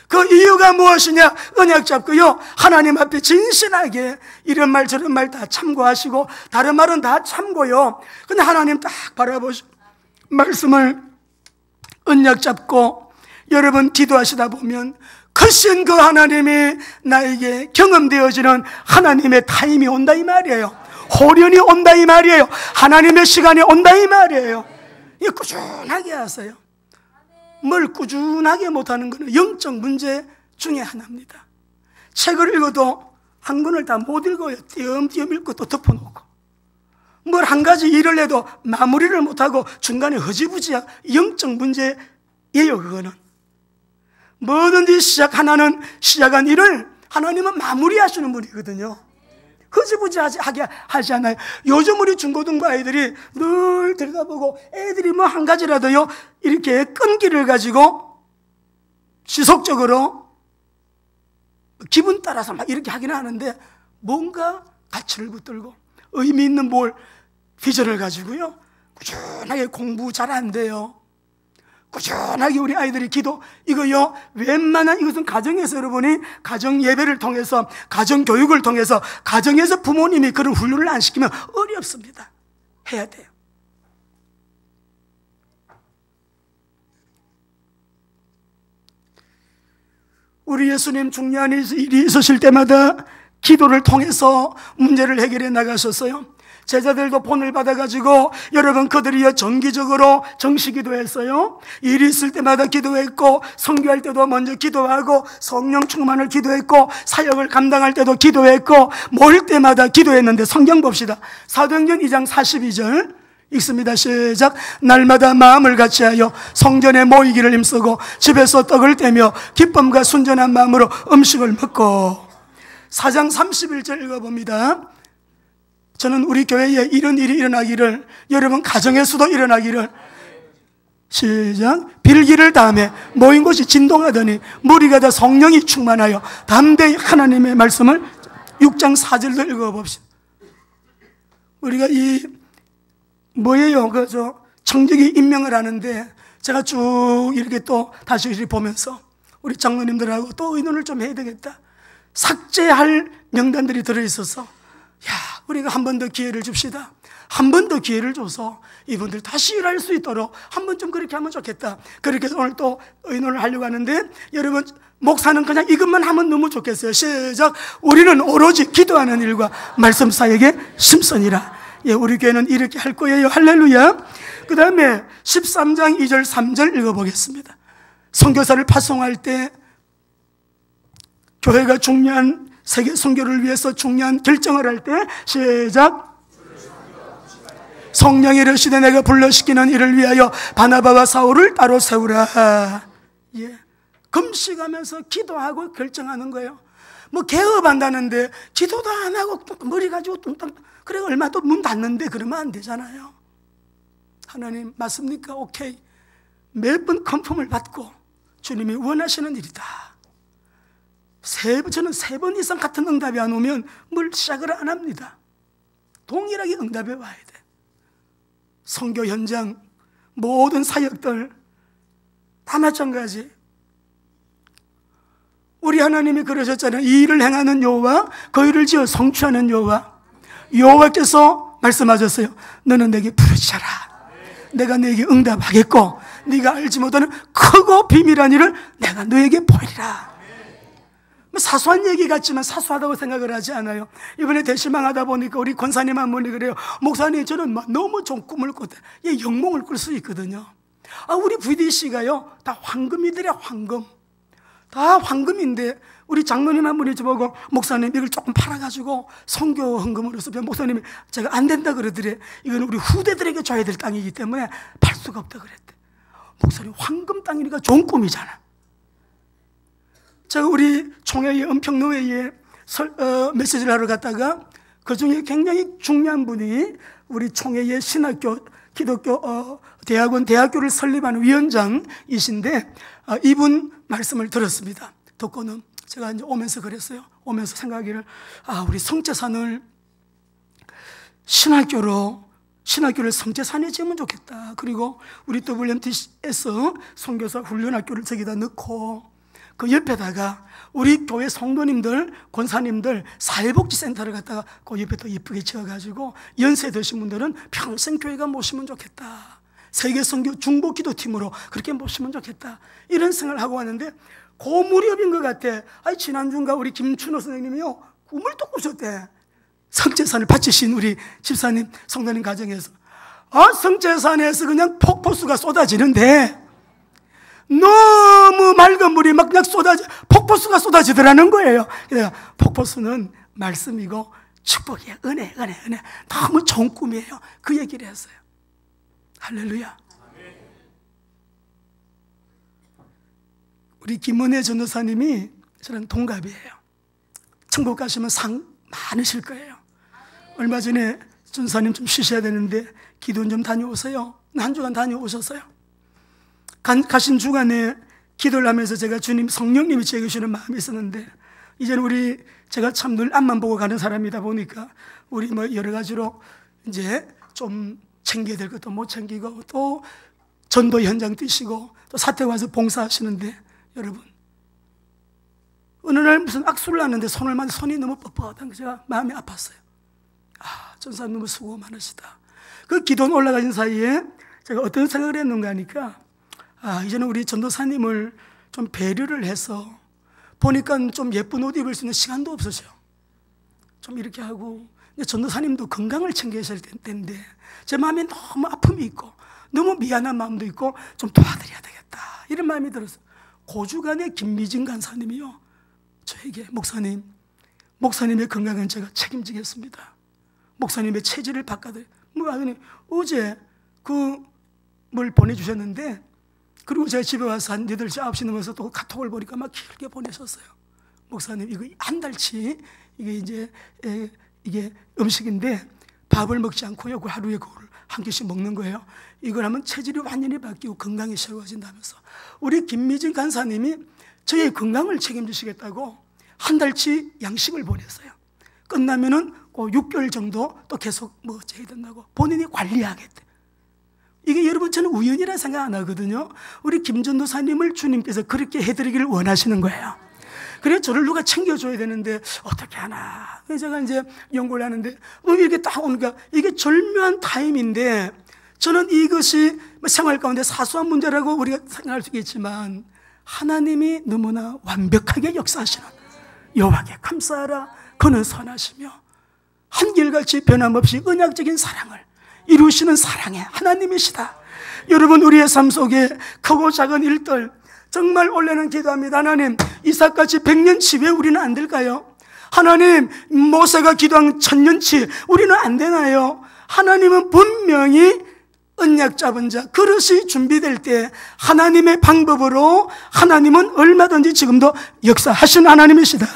그 이유가 무엇이냐? 언약 잡고요 하나님 앞에 진실하게 이런 말 저런 말 다 참고하시고, 다른 말은 다 참고요. 근데 하나님 딱 바라보시고 말씀을 언약 잡고 여러분 기도하시다 보면 크신 그 하나님이 나에게 경험되어지는 하나님의 타임이 온다 이 말이에요. 호련이 온다 이 말이에요. 하나님의 시간이 온다 이 말이에요. 이거 꾸준하게 하세요. 뭘 꾸준하게 못하는 것은 영적 문제 중에 하나입니다. 책을 읽어도 한 권을 다 못 읽어요. 띄엄띄엄 읽고 또 덮어놓고, 뭘 한 가지 일을 해도 마무리를 못하고 중간에 허지부지야. 영적 문제예요. 그거는 뭐든지 시작한 일을 하나님은 마무리하시는 분이거든요. 흐지부지하게 하지 않아요. 요즘 우리 중고등부 아이들이 늘 들여다보고, 애들이 뭐 한 가지라도요 이렇게 끈기를 가지고 지속적으로 기분 따라서 막 이렇게 하기는 하는데, 뭔가 가치를 붙들고 의미 있는 비전을 가지고요 꾸준하게 공부 잘 안 돼요. 꾸준하게 우리 아이들이 기도, 이거요, 웬만한 이것은 가정에서 여러분이 가정 예배를 통해서, 가정 교육을 통해서, 가정에서 부모님이 그런 훈련을 안 시키면 어렵습니다. 해야 돼요. 우리 예수님 중요한 일이 있으실 때마다 기도를 통해서 문제를 해결해 나가셨어요. 제자들도 본을 받아가지고 여러분 그들이요 정기적으로 정시기도했어요. 일이 있을 때마다 기도했고, 선교할 때도 먼저 기도하고, 성령 충만을 기도했고, 사역을 감당할 때도 기도했고, 모일 때마다 기도했는데, 성경 봅시다. 사도행전 2장 42절 읽습니다. 시작. 날마다 마음을 같이하여 성전에 모이기를 힘쓰고 집에서 떡을 떼며 기쁨과 순전한 마음으로 음식을 먹고. 4장 31절 읽어봅니다. 저는 우리 교회에 이런 일이 일어나기를, 여러분 가정에서도 일어나기를, 시작. 빌기를 다음에 모인 곳이 진동하더니 무리가 다 성령이 충만하여 담대히 하나님의 말씀을, 6장 4절도 읽어봅시다. 우리가 뭐예요? 청지기 임명을 하는데 제가 쭉 이렇게 또 다시 이렇게 보면서 우리 장로님들하고 또 의논을 좀 해야 되겠다. 삭제할 명단들이 들어있어서, 야, 우리가 한 번 더 기회를 줍시다. 한 번 더 기회를 줘서 이분들 다시 일할 수 있도록 한 번 좀 그렇게 하면 좋겠다. 그렇게 해서 오늘 또 의논을 하려고 하는데, 여러분 목사는 그냥 이것만 하면 너무 좋겠어요. 시작. 우리는 오로지 기도하는 일과 말씀 사역에 심선이라. 예, 우리 교회는 이렇게 할 거예요. 할렐루야. 그 다음에 13장 2절 3절 읽어보겠습니다. 선교사를 파송할 때 교회가 중요한 세계 선교를 위해서 중요한 결정을 할 때, 시작. 성령이 이르시되 내가 불러시키는 이를 위하여 바나바와 사울을 따로 세우라. 예, 금식하면서 기도하고 결정하는 거예요. 뭐 개업한다는데 기도도 안 하고 머리 가지고 뚱땅, 그래 얼마 또 문 닫는데 그러면 안 되잖아요. 하나님 맞습니까? 오케이. 매번 컨펌을 받고 주님이 원하시는 일이다. 저는 3번 이상 같은 응답이 안 오면 뭘 시작을 안 합니다. 동일하게 응답이 와야 돼. 선교 현장, 모든 사역들 다 마찬가지. 우리 하나님이 그러셨잖아요. 이 일을 행하는 여호와, 그 일을 지어 성취하는 여호와. 여호와께서 말씀하셨어요. 너는 내게 부르짖어라. 내가 너에게 응답하겠고, 네가 알지 못하는 크고 비밀한 일을 내가 너에게 보이리라. 사소한 얘기 같지만 사소하다고 생각을 하지 않아요. 이번에 대실망하다 보니까 우리 권사님 한 분이 그래요. 목사님, 저는 너무 좋은 꿈을 꿨다. 이 영몽을 꿀 수 있거든요. 우리 VDC가요 다 황금이더라. 황금. 다 황금인데 우리 장로님 한 분이 저보고, 목사님 이걸 조금 팔아가지고 선교 헌금으로 쓰면, 목사님이 제가 안 된다 그러더래. 이건 우리 후대들에게 줘야 될 땅이기 때문에 팔 수가 없다 그랬대. 목사님, 황금 땅이니까 좋은 꿈이잖아. 제가 우리 총회의 은평노회에 메시지를 하러 갔다가 그 중에 굉장히 중요한 분이 우리 총회의 신학교, 기독교 대학교를 설립하는 위원장이신데, 이분 말씀을 들었습니다. 듣고는 제가 이제 오면서 그랬어요. 오면서 생각하기를, 우리 성제산을 신학교를 성제산에 지으면 좋겠다. 그리고 우리 WMT에서 선교사 훈련학교를 저기다 넣고, 그 옆에다가 우리 교회 성도님들, 권사님들 사회복지센터를 갖다가 그 옆에 또 예쁘게 지어가지고 연세 드신 분들은 평생 교회가 모시면 좋겠다. 세계선교 중보기도팀으로 그렇게 모시면 좋겠다. 이런 생각을 하고 왔는데, 그 무렵인 것 같아. 지난주인가 우리 김춘호 선생님이요 꿈을 또 꾸셨대. 성제산을 바치신 우리 집사님, 성도님 가정에서 성제산에서 그냥 폭포수가 쏟아지는데 너무 맑은 물이 막 그냥 폭포수가 쏟아지더라는 거예요. 그래서 폭포수는 말씀이고 축복이에요. 은혜. 너무 좋은 꿈이에요. 그 얘기를 했어요. 할렐루야. 우리 김은혜 전도사님이 저는 동갑이에요. 천국 가시면 상 많으실 거예요. 얼마 전에 전사님 좀 쉬셔야 되는데 기도원 좀 다녀오세요. 한 주간 다녀오셨어요. 가신 주간에 기도를 하면서 제가 주님, 성령님이 제게 주시는 마음이 있었는데, 이제는 제가 참 늘 앞만 보고 가는 사람이다 보니까 우리 여러 가지로 이제 좀 챙겨야 될 것도 못 챙기고, 또 전도 현장 뛰시고 또 사택 와서 봉사하시는데, 여러분 어느 날 무슨 악수를 하는데 손을 만데 손이 너무 뻣뻣한 거 제가 마음이 아팠어요. 전사님 너무 수고 많으시다. 그 기도원 올라가신 사이에 제가 어떤 생각을 했는가 하니까, 이제는 우리 전도사님을 좀 배려를 해서, 보니까 좀 예쁜 옷 입을 수 있는 시간도 없으셔. 좀 이렇게 하고, 전도사님도 건강을 챙기셔야 될 텐데 제 마음에 너무 아픔이 있고 너무 미안한 마음도 있고 좀 도와드려야 되겠다, 이런 마음이 들었어요. 고주간의 김미진 간사님이요, 저에게 목사님의 건강은 제가 책임지겠습니다. 목사님의 체질을 바꿔드려. 어제 뭘 보내주셨는데, 그리고 제가 집에 와서 한 8시, 9시 넘어서 또 카톡을 보니까 막 길게 보내셨어요. 목사님, 이거 한 달치, 이게 음식인데 밥을 먹지 않고요, 그 하루에 그걸 한 개씩 먹는 거예요. 이걸 하면 체질이 완전히 바뀌고 건강이 새로워진다면서 우리 김미진 간사님이 저의 건강을 책임지시겠다고 한 달치 양식을 보냈어요. 끝나면은 6개월 정도 또 계속 해야 된다고 본인이 관리하겠대. 이게 여러분, 저는 우연이라 생각 안 하거든요. 우리 김전도사님을 주님께서 그렇게 해드리기를 원하시는 거예요. 그래서 저를 누가 챙겨줘야 되는데 어떻게 하나. 그래서 제가 이제 연구를 하는데 이렇게 딱 오니까 이게 절묘한 타임인데, 저는 이것이 생활 가운데 사소한 문제라고 우리가 생각할 수 있겠지만 하나님이 너무나 완벽하게 역사하시는, 여호와께 감사하라, 그는 선하시며 한결같이 변함없이 언약적인 사랑을 이루시는 사랑의 하나님이시다. 여러분, 우리의 삶 속에 크고 작은 일들 정말 원래는 기도합니다. 하나님, 이삭같이 100년치 왜 우리는 안 될까요? 하나님, 모세가 기도한 1000년치 우리는 안 되나요? 하나님은 분명히 언약 잡은 자, 그릇이 준비될 때 하나님의 방법으로 하나님은 얼마든지 지금도 역사하신 하나님이시다.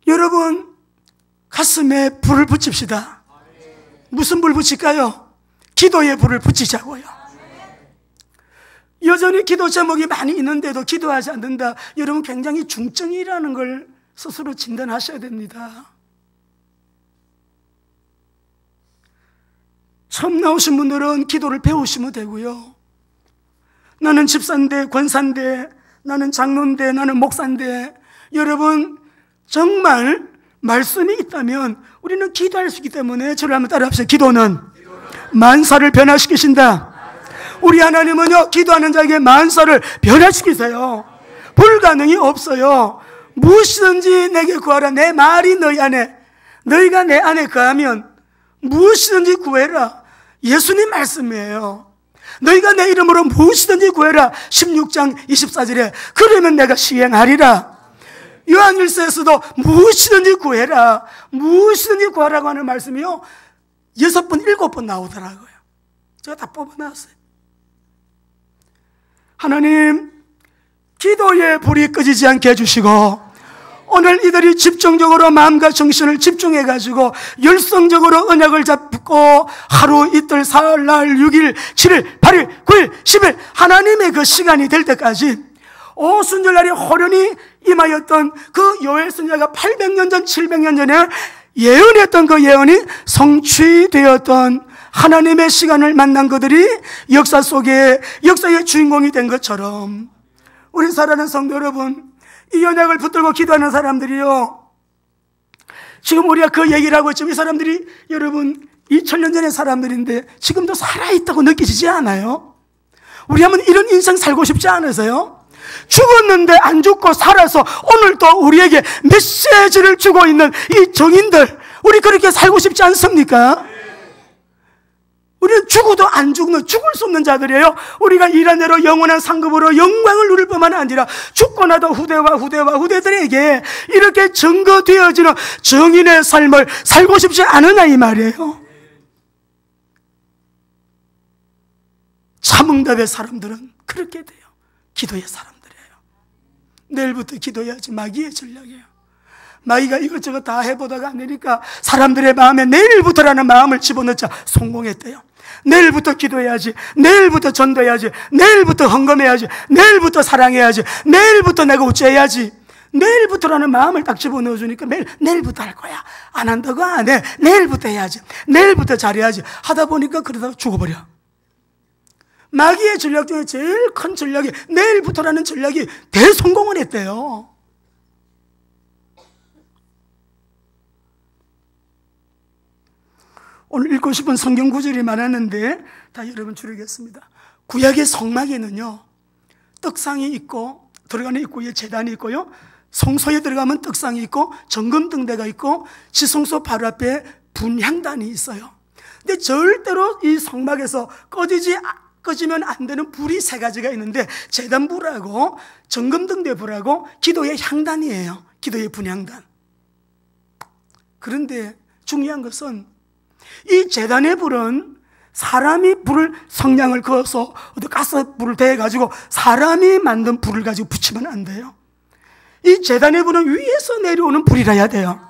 여러분, 가슴에 불을 붙입시다. 무슨 불 붙일까요? 기도의 불을 붙이자고요. 여전히 기도 제목이 많이 있는데도 기도하지 않는다. 여러분, 굉장히 중증이라는 걸 스스로 진단하셔야 됩니다. 처음 나오신 분들은 기도를 배우시면 되고요. 나는 집사인데, 권사인데, 나는 장로인데, 나는 목사인데, 여러분 정말 말씀이 있다면 우리는 기도할 수 있기 때문에 저를 한번 따라합시다. 기도는 만사를 변화시키신다. 우리 하나님은요, 기도하는 자에게 만사를 변화시키세요. 불가능이 없어요. 무엇이든지 내게 구하라. 내 말이 너희 안에, 너희가 내 안에 거하면 무엇이든지 구해라. 예수님 말씀이에요. 너희가 내 이름으로 무엇이든지 구해라. 16장 24절에 그러면 내가 시행하리라. 요한일서에서도 무엇이든지 구해라, 무엇이든지 구하라고 하는 말씀이요 6번, 7번 나오더라고요. 제가 다 뽑아놨어요. 하나님, 기도의 불이 꺼지지 않게 해주시고, 오늘 이들이 집중적으로 마음과 정신을 집중해가지고 열성적으로 언약을 잡고 하루, 이틀, 사흘, 날, 6일, 7일, 8일, 9일, 10일 하나님의 그 시간이 될 때까지 오순절날이 호련히 임하였던 그 요엘 선지자가 800년 전, 700년 전에 예언했던 그 예언이 성취되었던 하나님의 시간을 만난 그들이 역사 속에 역사의 주인공이 된 것처럼, 우리 사랑하는 성도 여러분, 이 언약을 붙들고 기도하는 사람들이요, 지금 우리가 그 얘기를 하고 있지만 이 사람들이 여러분 2000년 전의 사람들인데 지금도 살아있다고 느끼시지 않아요? 우리 한번 이런 인생 살고 싶지 않으세요? 죽었는데 안 죽고 살아서 오늘 또 우리에게 메시지를 주고 있는 이 정인들, 우리 그렇게 살고 싶지 않습니까? 우리는 죽어도 안 죽는, 죽을 수 없는 자들이에요. 우리가 일한 대로 영원한 상급으로 영광을 누릴 뿐만 아니라 죽고 나도 후대들에게 이렇게 증거되어지는 정인의 삶을 살고 싶지 않으냐 이 말이에요. 참응답의 사람들은 그렇게 돼요. 기도의 사람들이에요. 내일부터 기도해야지 마귀의 전략이에요. 마귀가 이것저것 다 해보다가 안 되니까 사람들의 마음에 내일부터라는 마음을 집어넣자 성공했대요. 내일부터 기도해야지, 내일부터 전도해야지, 내일부터 헌금해야지, 내일부터 사랑해야지, 내일부터 내가 어째야지, 내일부터라는 마음을 딱 집어넣어주니까 매일 내일부터 할 거야. 안 한다고 안 해. 내일부터 해야지, 내일부터 잘해야지 하다 보니까 그러다가 죽어버려. 마귀의 전략 중에 제일 큰 전략이 내일부터라는 전략이 대성공을 했대요. 오늘 읽고 싶은 성경 구절이 많았는데 다 여러분 줄이겠습니다. 구약의 성막에는요, 떡상이 있고 들어가는 입구에 제단이 있고요, 성소에 들어가면 떡상이 있고 정금등대가 있고 지성소 바로 앞에 분향단이 있어요. 근데 절대로 이 성막에서 꺼지면 안 되는 불이 세 가지가 있는데, 제단불하고 정금등대 불하고 기도의 향단이에요. 기도의 분향단. 그런데 중요한 것은 이 제단의 불은 사람이 불을 성냥을 그어서 가스불을 대가지고 사람이 만든 불을 가지고 붙이면 안 돼요. 이 제단의 불은 위에서 내려오는 불이라야 돼요.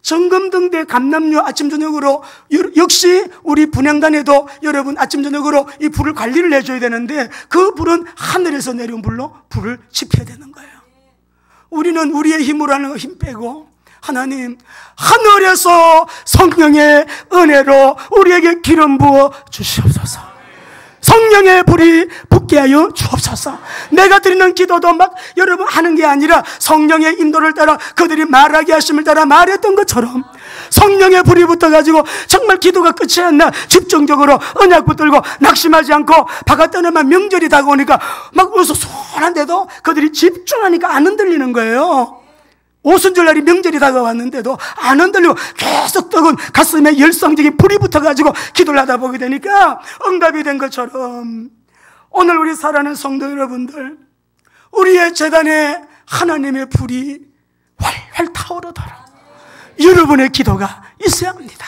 정금등대 감람료 아침 저녁으로, 역시 우리 분향단에도 여러분 아침 저녁으로 이 불을 관리를 해줘야 되는데, 그 불은 하늘에서 내려온 불로 불을 지펴야 되는 거예요. 우리는 우리의 힘으로 하는 거 힘 빼고, 하나님 하늘에서 성령의 은혜로 우리에게 기름 부어 주시옵소서. 성령의 불이 붙게 하여 주옵소서. 내가 드리는 기도도 막 여러분 하는 게 아니라 성령의 인도를 따라 그들이 말하게 하심을 따라 말했던 것처럼 성령의 불이 붙어가지고 정말 기도가 끝이 안 나 집중적으로 언약 붙들고 낙심하지 않고 바깥 떠나면 명절이 다가오니까 막 어수선한데도 그들이 집중하니까 안 흔들리는 거예요. 오순절날이 명절이 다가왔는데도 안 흔들리고 계속 뜨거운 가슴에 열성적인 불이 붙어가지고 기도를 하다 보게 되니까 응답이 된 것처럼, 오늘 우리 사랑하는 성도 여러분들, 우리의 제단에 하나님의 불이 활활 타오르도록 여러분의 기도가 있어야 합니다.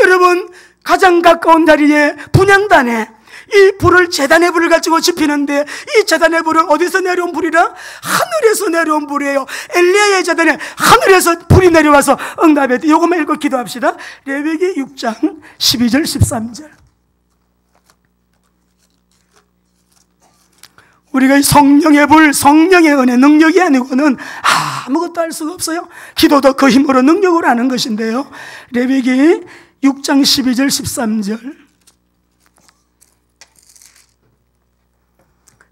여러분 가장 가까운 자리에 분향단에 이 불을, 제단의 불을 가지고 지피는데, 이 제단의 불은 어디서 내려온 불이라? 하늘에서 내려온 불이에요. 엘리야의 제단에 하늘에서 불이 내려와서 응답했대. 이것만 읽고 기도합시다. 레위기 6장 12절 13절. 우리가 성령의 불, 성령의 은혜, 능력이 아니고는 아무것도 할 수가 없어요. 기도도 그 힘으로 능력으로 하는 것인데요. 레위기 6장 12절 13절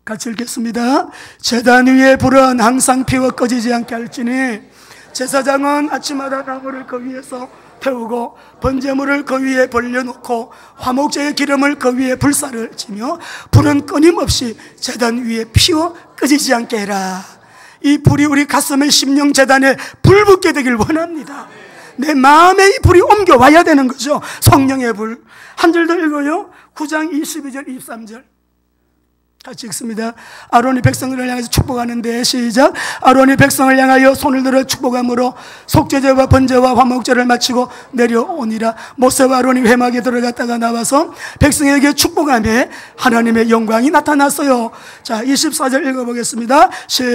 같이 읽겠습니다. 제단 위에 불은 항상 피워 꺼지지 않게 할지니 제사장은 아침마다 나무를 그 위에서 태우고 번제물을 그 위에 벌려놓고 화목제의 기름을 그 위에 불사를 지며 불은 끊임없이 제단 위에 피워 꺼지지 않게 해라. 이 불이 우리 가슴의 심령 제단에 불 붙게 되길 원합니다. 내 마음에 이 불이 옮겨와야 되는 거죠. 성령의 불. 한 절 더 읽어요. 9장 22절 23절 같이 읽습니다. 아론이 백성을 향해서 축복하는데, 시작. 아론이 백성을 향하여 손을 들어 축복함으로 속죄제와 번제와 화목제를 마치고 내려오니라. 모세와 아론이 회막에 들어갔다가 나와서 백성에게 축복하며 하나님의 영광이 나타났어요. 자, 24절 읽어보겠습니다.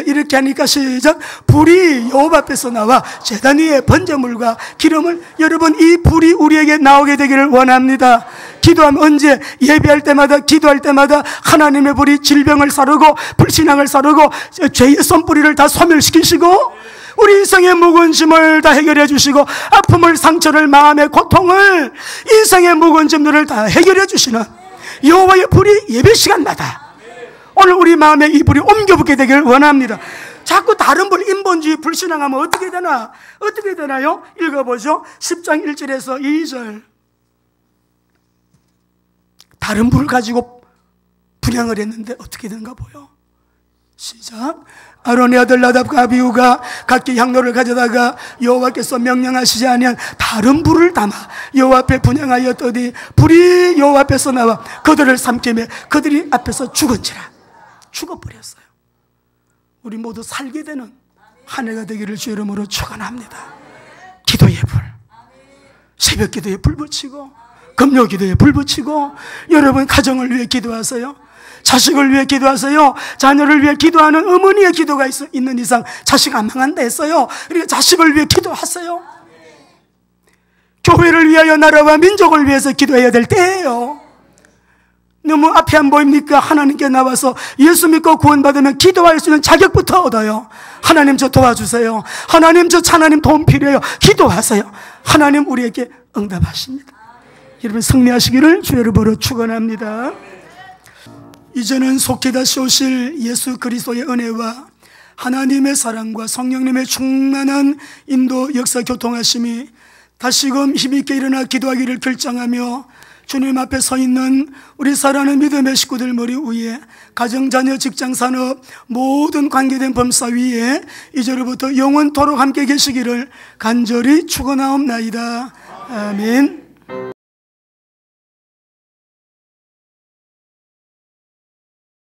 이렇게 하니까 시작. 불이 여호와 앞에서 나와 제단 위에 번제물과 기름을, 여러분 이 불이 우리에게 나오게 되기를 원합니다. 기도하면 언제? 예배할 때마다, 기도할 때마다 하나님의 불이 질병을 사르고 불신앙을 사르고 죄의 선뿌리를 다 소멸시키시고 우리 인생의 무거운 짐을 다 해결해 주시고 아픔을, 상처를, 마음의 고통을, 인생의 무거운 짐들을 다 해결해 주시는 여호와의 불이 예배 시간마다 오늘 우리 마음에 이 불이 옮겨붙게 되기를 원합니다. 자꾸 다른 불, 인본주의, 불신앙하면 어떻게 되나? 어떻게 되나요? 읽어보죠. 10장 1절에서 2절. 다른 불을 가지고 분향을 했는데 어떻게 되는가 보여. 시작. 아론의 아들 나답과 아비후가 각기 향로를 가져다가 여호와께서 명령하시지 아니한 다른 불을 담아 여호와 앞에 분향하였더니 불이 여호와 앞에서 나와 그들을 삼키며 그들이 앞에서 죽은지라. 죽어버렸어요. 우리 모두 살게 되는 한 해가 되기를 주 이름으로 축원합니다. 기도의 불, 새벽 기도에 불 붙이고 금요 기도에 불 붙이고, 여러분 가정을 위해 기도하세요. 자식을 위해 기도하세요. 자녀를 위해 기도하는 어머니의 기도가 있는 이상 자식 안 망한다 했어요. 그러니까 자식을 위해 기도하세요. 교회를 위하여, 나라와 민족을 위해서 기도해야 될 때예요. 너무 앞이 안 보입니까? 하나님께 나와서 예수 믿고 구원받으면 기도할 수 있는 자격부터 얻어요. 하나님 저 도와주세요. 하나님 저 하나님 도움 필요해요. 기도하세요. 하나님 우리에게 응답하십니다. 여러분 승리하시기를 주의 이름으로 축원합니다. 이제는 속히 다시 오실 예수 그리스도의 은혜와 하나님의 사랑과 성령님의 충만한 인도 역사 교통하심이 다시금 힘있게 일어나 기도하기를 결정하며 주님 앞에 서 있는 우리 사랑하는 믿음의 식구들 머리 위에 가정, 자녀, 직장, 산업 모든 관계된 범사 위에 이제로부터 영원토록 함께 계시기를 간절히 축원하옵나이다. 아멘.